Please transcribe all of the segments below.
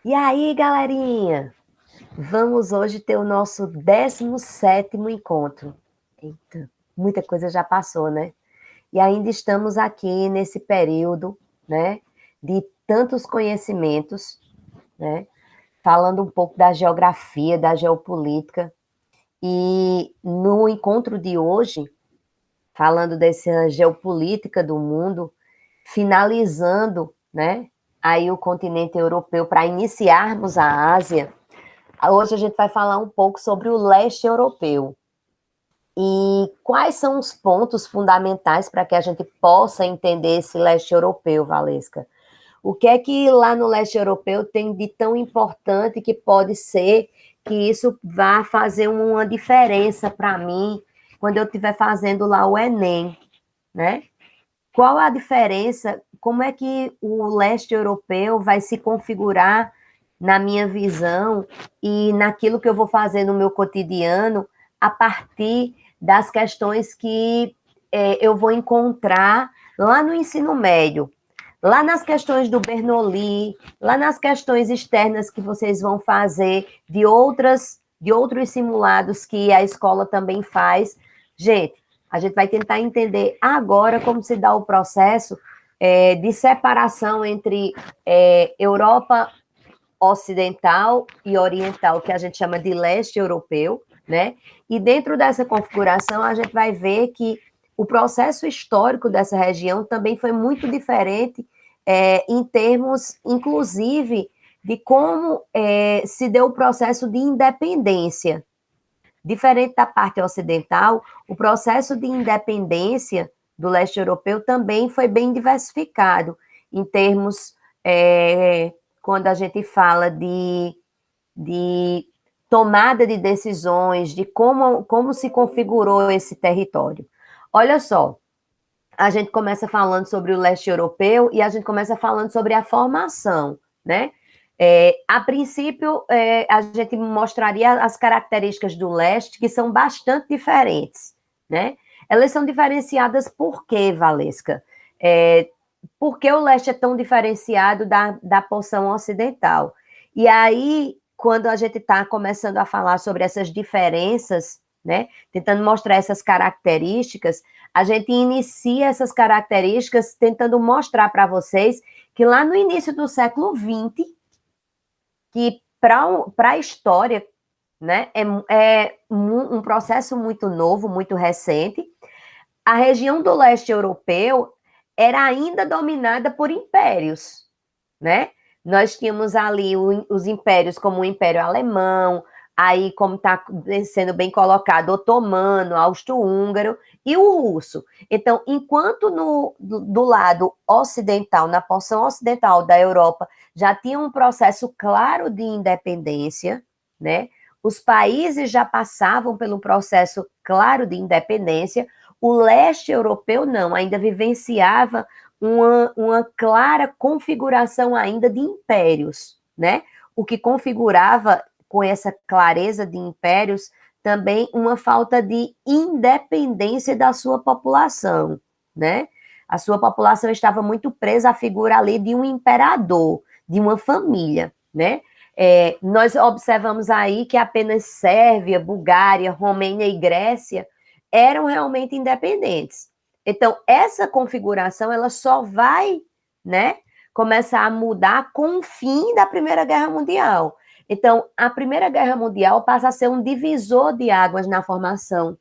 E aí, galerinha? Vamos hoje ter o nosso 17º encontro. Eita, muita coisa já passou, né? E ainda estamos aqui nesse período, né, de tantos conhecimentos, né? Falando um pouco da geografia, da geopolítica. E no encontro de hoje, falando dessa geopolítica do mundo, finalizando, né, aí o continente europeu para iniciarmos a Ásia. Hoje a gente vai falar um pouco sobre o leste europeu. E quais são os pontos fundamentais para que a gente possa entender esse leste europeu, Valesca? O que é que lá no leste europeu tem de tão importante que pode ser que isso vá fazer uma diferença para mim quando eu estiver fazendo lá o Enem, né? Qual a diferença? Como é que o leste europeu vai se configurar na minha visão e naquilo que eu vou fazer no meu cotidiano a partir das questões que eu vou encontrar lá no ensino médio, lá nas questões do Bernoulli, lá nas questões externas que vocês vão fazer de outros simulados que a escola também faz. Gente, a gente vai tentar entender agora como se dá o processo de separação entre Europa ocidental e oriental, que a gente chama de leste europeu, né? E dentro dessa configuração, a gente vai ver que o processo histórico dessa região também foi muito diferente em termos, inclusive, de como se deu o processo de independência. Diferente da parte ocidental, o processo de independência do leste europeu também foi bem diversificado, em termos, quando a gente fala de tomada de decisões, de como se configurou esse território. Olha só, a gente começa falando sobre o leste europeu e a gente começa falando sobre a formação, né? A princípio, a gente mostraria as características do leste, que são bastante diferentes, né? Elas são diferenciadas por quê, Valesca? Por que o leste é tão diferenciado da porção ocidental? E aí, quando a gente está começando a falar sobre essas diferenças, né, tentando mostrar essas características, a gente inicia essas características tentando mostrar para vocês que lá no início do século XX, que para a história, né, é um processo muito novo, muito recente, a região do leste europeu era ainda dominada por impérios, né? Nós tínhamos ali os impérios como o Império Alemão, aí como está sendo bem colocado, otomano, austro-húngaro e o russo. Então, enquanto do lado ocidental, na porção ocidental da Europa, já tinha um processo claro de independência, né? Os países já passavam pelo processo claro de independência, o leste europeu não, ainda vivenciava uma clara configuração ainda de impérios, né? O que configurava com essa clareza de impérios também uma falta de independência da sua população, né? A sua população estava muito presa à figura ali de um imperador, de uma família, né? Nós observamos aí que apenas Sérvia, Bulgária, Romênia e Grécia eram realmente independentes. Então, essa configuração, ela só vai, né, começar a mudar com o fim da Primeira Guerra Mundial. Então, a Primeira Guerra Mundial passa a ser um divisor de águas na formação,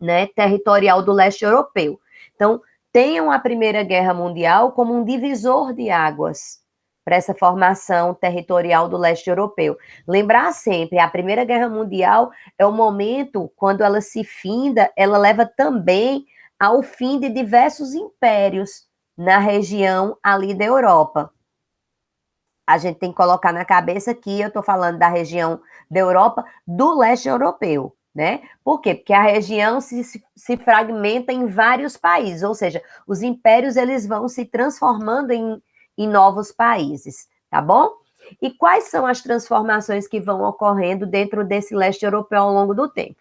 né, territorial do leste europeu. Então, tenham a Primeira Guerra Mundial como um divisor de águas para essa formação territorial do leste europeu. Lembrar sempre, a Primeira Guerra Mundial é o momento, quando ela se finda, ela leva também ao fim de diversos impérios na região ali da Europa. A gente tem que colocar na cabeça que eu estou falando da região da Europa, do leste europeu, né? Por quê? Porque a região se fragmenta em vários países, ou seja, os impérios eles vão se transformando em novos países, tá bom? E quais são as transformações que vão ocorrendo dentro desse leste europeu ao longo do tempo?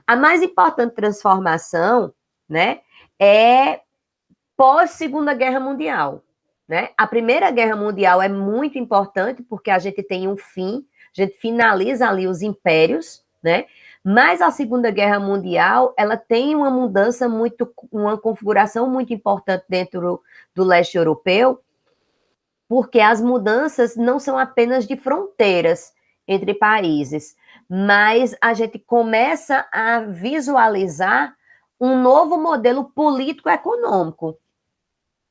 A mais importante transformação, né, é pós-Segunda Guerra Mundial. né? A Primeira Guerra Mundial é muito importante porque a gente tem um fim, a gente finaliza ali os impérios, né? Mas a Segunda Guerra Mundial, ela tem uma mudança muito, uma configuração muito importante dentro do leste europeu, porque as mudanças não são apenas de fronteiras entre países, mas a gente começa a visualizar um novo modelo político-econômico,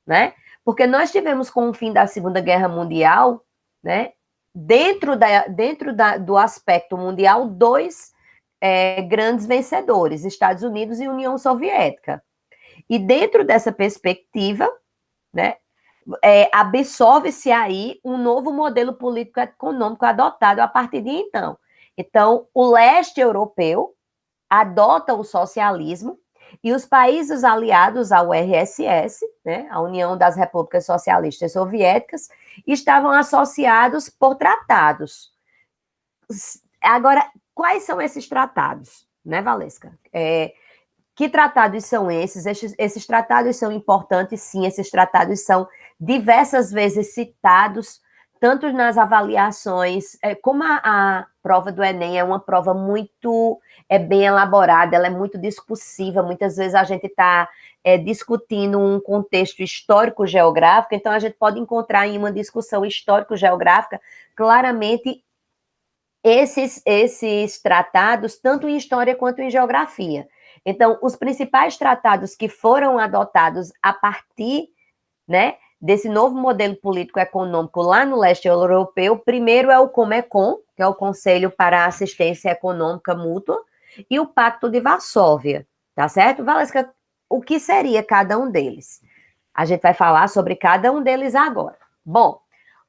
né? Porque nós tivemos com o fim da Segunda Guerra Mundial, né, do aspecto mundial, dois grandes vencedores, Estados Unidos e União Soviética. E dentro dessa perspectiva, né, absorve-se aí um novo modelo político-econômico adotado a partir de então. Então, o leste europeu adota o socialismo e os países aliados ao RSS, né, a União das Repúblicas Socialistas Soviéticas, estavam associados por tratados. Agora, quais são esses tratados, né, Valesca? Que tratados são esses? Esses tratados são importantes, sim, esses tratados são diversas vezes citados, tanto nas avaliações, como a prova do Enem é uma prova muito bem elaborada, ela é muito discursiva, muitas vezes a gente está discutindo um contexto histórico-geográfico, então a gente pode encontrar em uma discussão histórico-geográfica claramente esses tratados, tanto em história quanto em geografia. Então, os principais tratados que foram adotados a partir, né, desse novo modelo político-econômico lá no leste europeu, primeiro é o Comecon, que é o Conselho para a Assistência Econômica Mútua, e o Pacto de Varsóvia, tá certo? Valesca, o que seria cada um deles? A gente vai falar sobre cada um deles agora. Bom,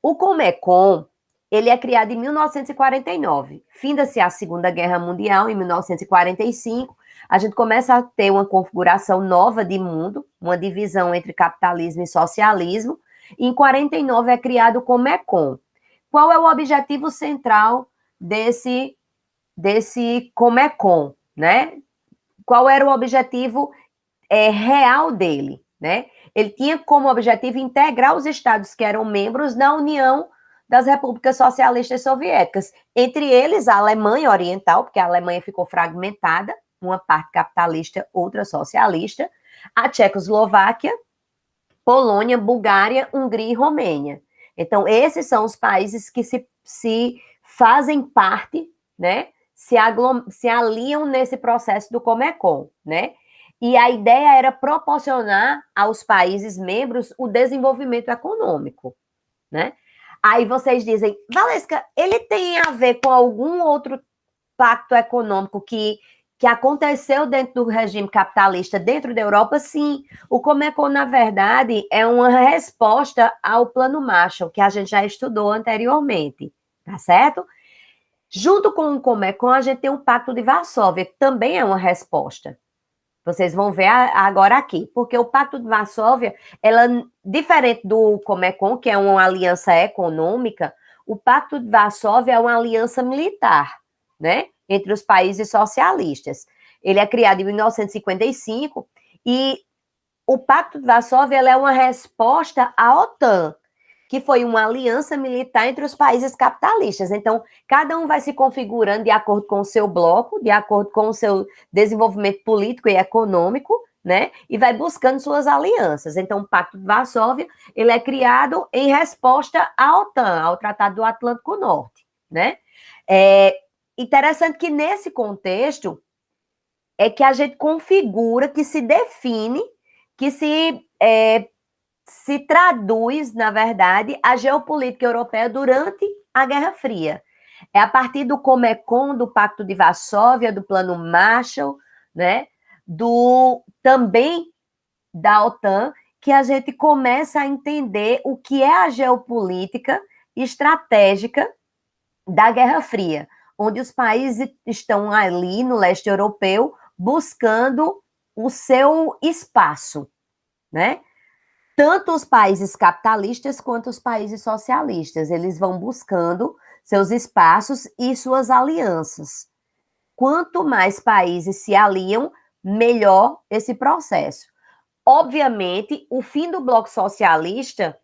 o Comecon, ele é criado em 1949. Finda-se a Segunda Guerra Mundial em 1945. A gente começa a ter uma configuração nova de mundo, uma divisão entre capitalismo e socialismo. Em 49 é criado o Comecon. Qual é o objetivo central desse Comecon, né? Qual era o objetivo real dele, né? Ele tinha como objetivo integrar os estados que eram membros da União das Repúblicas Socialistas Soviéticas, entre eles a Alemanha Oriental, porque a Alemanha ficou fragmentada, uma parte capitalista, outra socialista, a Tchecoslováquia, Polônia, Bulgária, Hungria e Romênia. Então, esses são os países que se fazem parte, né, se aliam nesse processo do Comecon, né? E a ideia era proporcionar aos países membros o desenvolvimento econômico, né? Aí vocês dizem, Valesca, ele tem a ver com algum outro pacto econômico que aconteceu dentro do regime capitalista dentro da Europa? Sim. O Comecon, na verdade, é uma resposta ao Plano Marshall, que a gente já estudou anteriormente, tá certo? Junto com o Comecon, a gente tem o Pacto de Varsóvia, que também é uma resposta. Vocês vão ver agora aqui, porque o Pacto de Varsóvia, ela, diferente do Comecon, que é uma aliança econômica, o Pacto de Varsóvia é uma aliança militar, né, entre os países socialistas. Ele é criado em 1955 e o Pacto de Varsóvia é uma resposta à OTAN, que foi uma aliança militar entre os países capitalistas. Então, cada um vai se configurando de acordo com o seu bloco, de acordo com o seu desenvolvimento político e econômico, né? E vai buscando suas alianças. Então, o Pacto de Varsóvia, ele é criado em resposta à OTAN, ao Tratado do Atlântico Norte, né? É interessante que nesse contexto é que a gente configura, que se define, que se traduz, na verdade, a geopolítica europeia durante a Guerra Fria. É a partir do Comecon, do Pacto de Varsóvia, do Plano Marshall, né, também da OTAN, que a gente começa a entender o que é a geopolítica estratégica da Guerra Fria, onde os países estão ali no leste europeu buscando o seu espaço, né? Tanto os países capitalistas quanto os países socialistas, eles vão buscando seus espaços e suas alianças. Quanto mais países se aliam, melhor esse processo. Obviamente, o fim do bloco socialista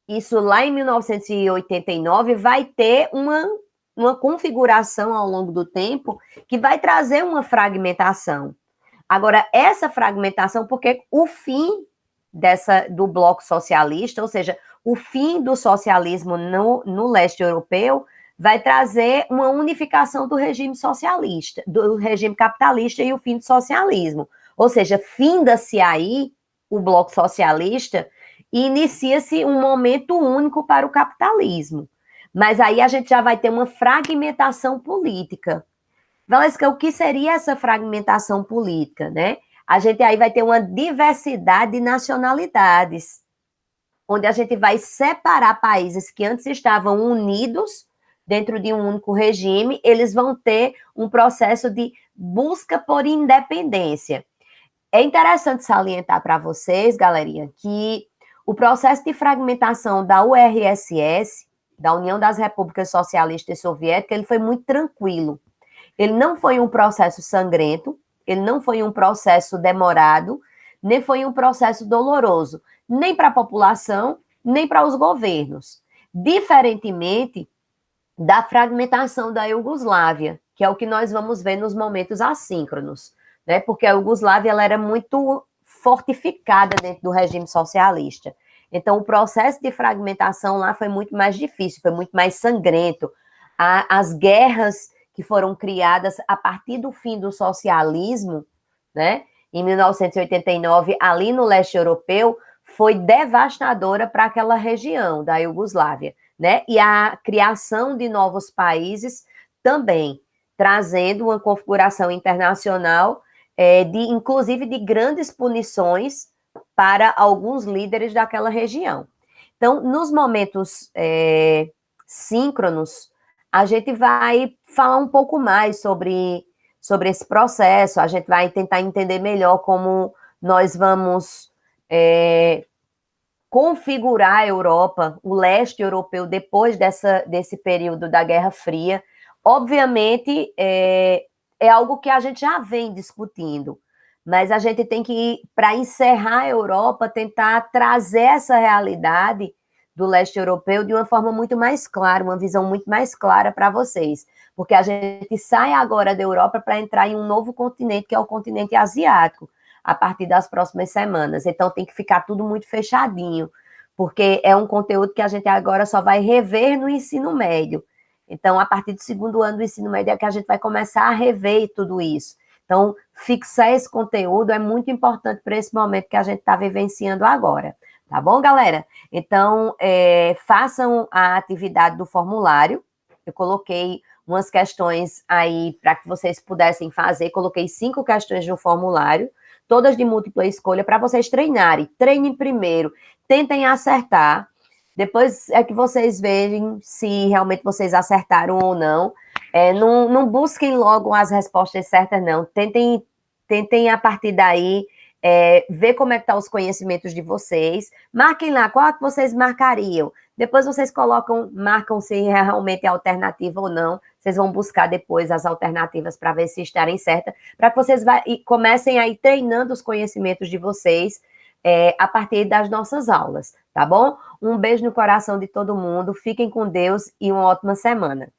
isso lá em 1989 vai ter uma configuração ao longo do tempo que vai trazer uma fragmentação. Agora, essa fragmentação, porque o fim do bloco socialista, ou seja, o fim do socialismo no leste europeu, vai trazer uma unificação do regime socialista, do regime capitalista e o fim do socialismo. Ou seja, finda-se aí o bloco socialista e inicia-se um momento único para o capitalismo. Mas aí a gente já vai ter uma fragmentação política. Valesca, o que seria essa fragmentação política, né? A gente aí vai ter uma diversidade de nacionalidades, onde a gente vai separar países que antes estavam unidos dentro de um único regime, eles vão ter um processo de busca por independência. É interessante salientar para vocês, galerinha, que o processo de fragmentação da URSS, da União das Repúblicas Socialistas Soviéticas, ele foi muito tranquilo. Ele não foi um processo sangrento, ele não foi um processo demorado, nem foi um processo doloroso, nem para a população, nem para os governos. Diferentemente da fragmentação da Iugoslávia, que é o que nós vamos ver nos momentos assíncronos, né? Porque a Iugoslávia ela era muito fortificada dentro do regime socialista. Então, o processo de fragmentação lá foi muito mais difícil, foi muito mais sangrento. As guerras que foram criadas a partir do fim do socialismo, né, em 1989, ali no leste europeu, foi devastadora para aquela região da Iugoslávia, né, e a criação de novos países também, trazendo uma configuração internacional, inclusive de grandes punições para alguns líderes daquela região. Então, nos momentos síncronos, a gente vai falar um pouco mais sobre esse processo, a gente vai tentar entender melhor como nós vamos configurar a Europa, o leste europeu, depois desse período da Guerra Fria. Obviamente, é algo que a gente já vem discutindo, mas a gente tem que, para encerrar a Europa, tentar trazer essa realidade do leste europeu de uma forma muito mais clara, uma visão muito mais clara para vocês, porque a gente sai agora da Europa para entrar em um novo continente, que é o continente asiático, a partir das próximas semanas. Então tem que ficar tudo muito fechadinho, porque é um conteúdo que a gente agora só vai rever no ensino médio. Então, a partir do segundo ano do ensino médio é que a gente vai começar a rever tudo isso. Então, fixar esse conteúdo é muito importante para esse momento que a gente está vivenciando agora. Tá bom, galera? Então, façam a atividade do formulário. Eu coloquei umas questões aí para que vocês pudessem fazer. Coloquei 5 questões no formulário, todas de múltipla escolha, para vocês treinarem. Treinem primeiro, tentem acertar. Depois é que vocês vejam se realmente vocês acertaram ou não. Não busquem logo as respostas certas, não. Tentem a partir daí ver como é que estão os conhecimentos de vocês. Marquem lá, qual é que vocês marcariam? Depois vocês marcam se realmente é alternativa ou não. Vocês vão buscar depois as alternativas para ver se estarem certas, para que vocês comecem aí treinando os conhecimentos de vocês a partir das nossas aulas, tá bom? Um beijo no coração de todo mundo, fiquem com Deus e uma ótima semana.